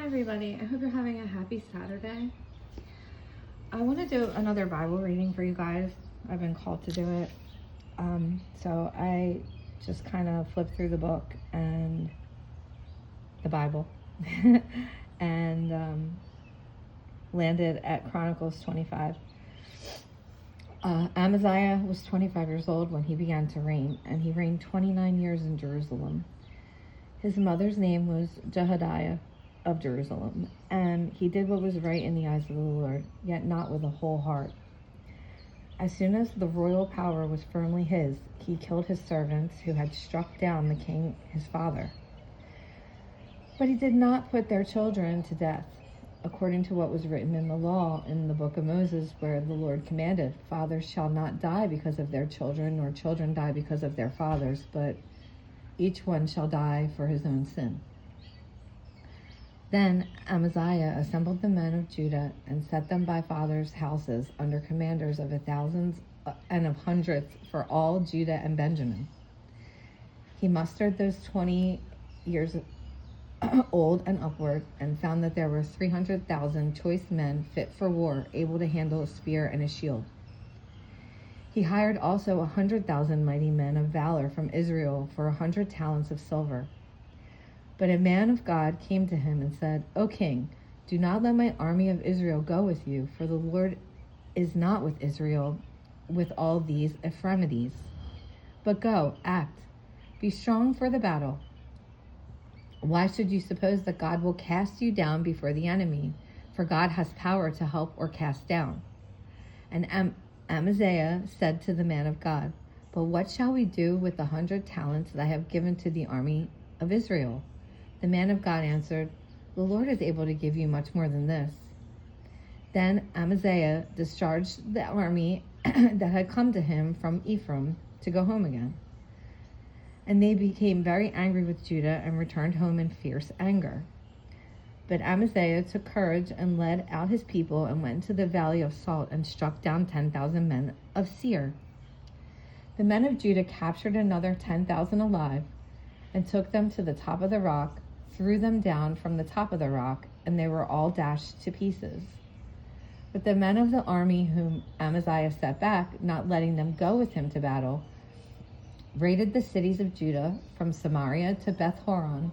everybody. I hope you're having a happy Saturday. I want to do another Bible reading for you guys. I've been called to do it. So I just kind of flipped through the book and the Bible and landed at Chronicles 25. Amaziah was 25 years old when he began to reign, and he reigned 29 years in Jerusalem. His mother's name was Jehodiah of Jerusalem, and he did what was right in the eyes of the Lord, yet not with a whole heart. As soon as the royal power was firmly his, he killed his servants who had struck down the king his father. But he did not put their children to death, according to what was written in the law in the book of Moses, where the Lord commanded, "Fathers shall not die because of their children, nor children die because of their fathers, but each one shall die for his own sin." Then Amaziah assembled the men of Judah and set them by fathers' houses under commanders of 1,000s and of hundreds for all Judah and Benjamin. He mustered those 20 years old and upward, and found that there were 300,000 choice men fit for war, able to handle a spear and a shield. He hired also 100,000 mighty men of valor from Israel for 100 talents of silver. But a man of God came to him and said, "O king, do not let my army of Israel go with you, for the Lord is not with Israel with all these infirmities. But go, act, be strong for the battle. Why should you suppose that God will cast you down before the enemy? For God has power to help or cast down." And Amaziah said to the man of God, "But what shall we do with the 100 talents that I have given to the army of Israel?" The man of God answered, "The Lord is able to give you much more than this." Then Amaziah discharged the army that had come to him from Ephraim to go home again. And they became very angry with Judah and returned home in fierce anger. But Amaziah took courage and led out his people and went to the valley of Salt and struck down 10,000 men of Seir. The men of Judah captured another 10,000 alive and took them to the top of the rock, threw them down from the top of the rock, and they were all dashed to pieces. But the men of the army whom Amaziah set back, not letting them go with him to battle, raided the cities of Judah from Samaria to Beth Horon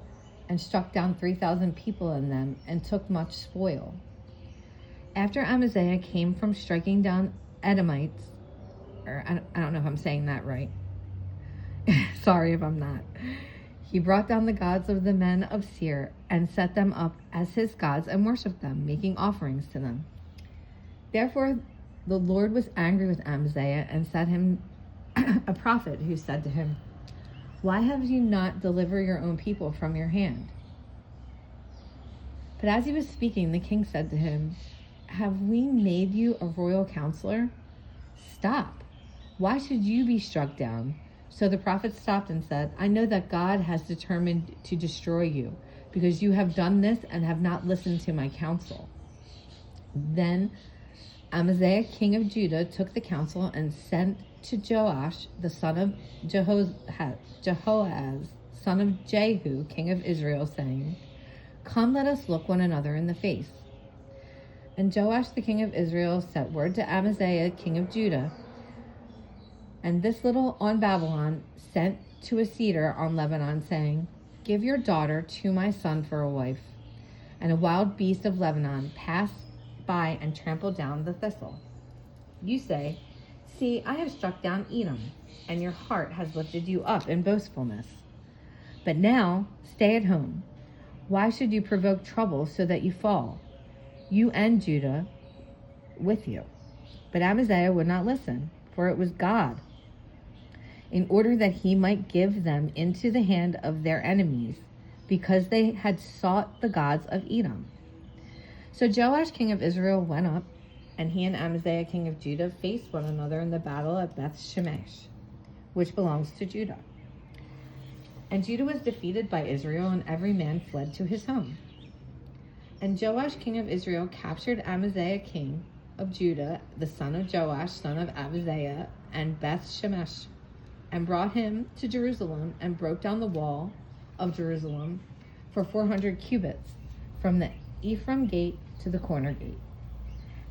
and struck down 3,000 people in them and took much spoil. After Amaziah came from striking down Edomites, or I don't know if I'm saying that right. Sorry if I'm not. He brought down the gods of the men of Seir and set them up as his gods and worshipped them, making offerings to them. Therefore the Lord was angry with Amaziah and set him a prophet who said to him, "Why have you not delivered your own people from your hand?" But as he was speaking, the king said to him, "Have we made you a royal counselor? Stop. Why should you be struck down?" So the prophet stopped and said, "I know that God has determined to destroy you, because you have done this and have not listened to my counsel." Then Amaziah, king of Judah, took the counsel and sent to Joash, the son of Jehoaz, son of Jehu, king of Israel, saying, "Come, let us look one another in the face." And Joash, the king of Israel, sent word to Amaziah, king of Judah, "And this little on Babylon sent to a cedar on Lebanon, saying, Give your daughter to my son for a wife." And a wild beast of Lebanon passed by and trampled down the thistle. You say, "See, I have struck down Edom, and your heart has lifted you up in boastfulness. But now stay at home. Why should you provoke trouble so that you fall, you and Judah with you?" But Amaziah would not listen, for it was God, in order that he might give them into the hand of their enemies, because they had sought the gods of Edom. So Joash, king of Israel, went up, and he and Amaziah, king of Judah, faced one another in the battle at Beth Shemesh, which belongs to Judah. And Judah was defeated by Israel, and every man fled to his home. And Joash, king of Israel, captured Amaziah, king of Judah, the son of Joash, son of Ahaziah, and Beth Shemesh, and brought him to Jerusalem, and broke down the wall of Jerusalem for 400 cubits from the Ephraim gate to the corner gate.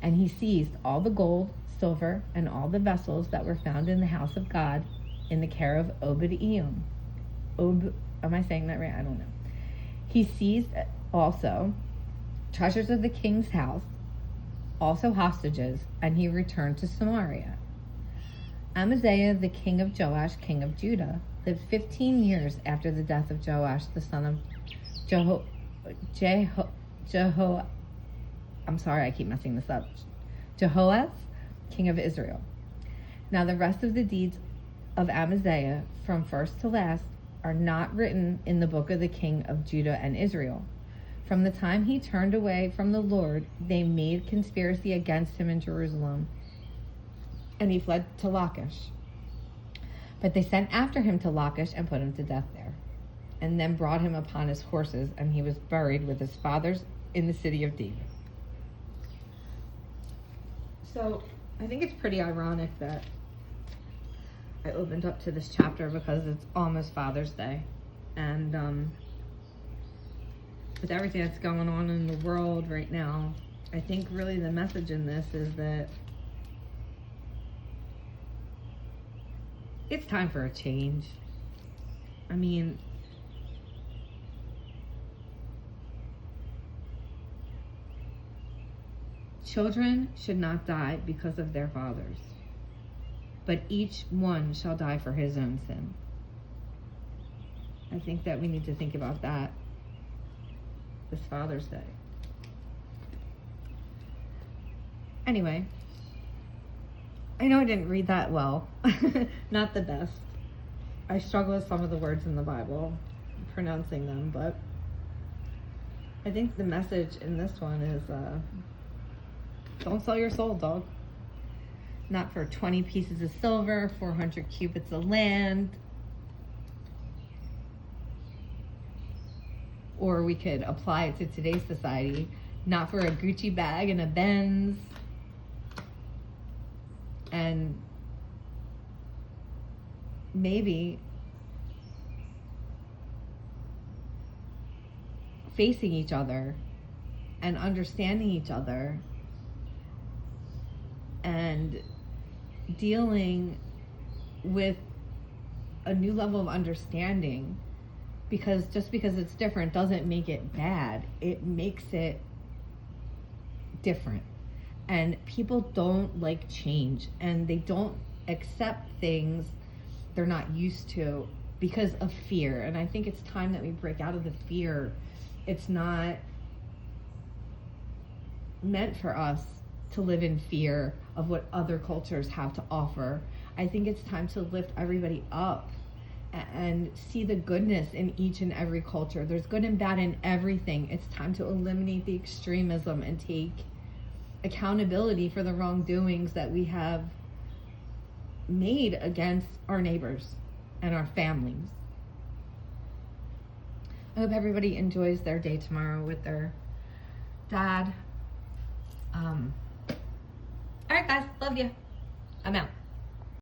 And he seized all the gold, silver, and all the vessels that were found in the house of God in the care of Obed-Edom. Am I saying that right? I don't know. He seized also treasures of the king's house, also hostages, and he returned to Samaria. Amaziah, the king of Joash, king of Judah, lived 15 years after the death of Joash, the son of I'm sorry, I keep messing this up. Jehoash, king of Israel. Now the rest of the deeds of Amaziah, from first to last, are not written in the book of the king of Judah and Israel. From the time he turned away from the Lord, they made conspiracy against him in Jerusalem, and he fled to Lachish. But they sent after him to Lachish and put him to death there, and then brought him upon his horses, and he was buried with his fathers in the city of David. So I think it's pretty ironic that I opened up to this chapter because it's almost Father's Day, and with everything that's going on in the world right now, I think really the message in this is that it's time for a change. I mean, children should not die because of their fathers, but each one shall die for his own sin. I think that we need to think about that this Father's Day. Anyway, I know I didn't read that well. Not the best. I struggle with some of the words in the Bible, pronouncing them, but I think the message in this one is don't sell your soul, dog. Not for 20 pieces of silver, 400 cubits of land. Or we could apply it to today's society, not for a Gucci bag and a Benz. And maybe facing each other and understanding each other and dealing with a new level of understanding, because just because it's different doesn't make it bad. It makes it different. And people don't like change, and they don't accept things they're not used to because of fear. And I think it's time that we break out of the fear. It's not meant for us to live in fear of what other cultures have to offer. I think it's time to lift everybody up and see the goodness in each and every culture. There's good and bad in everything. It's time to eliminate the extremism and take accountability for the wrongdoings that we have made against our neighbors and our families. I hope everybody enjoys their day tomorrow with their dad. All right, guys, love you. I'm out.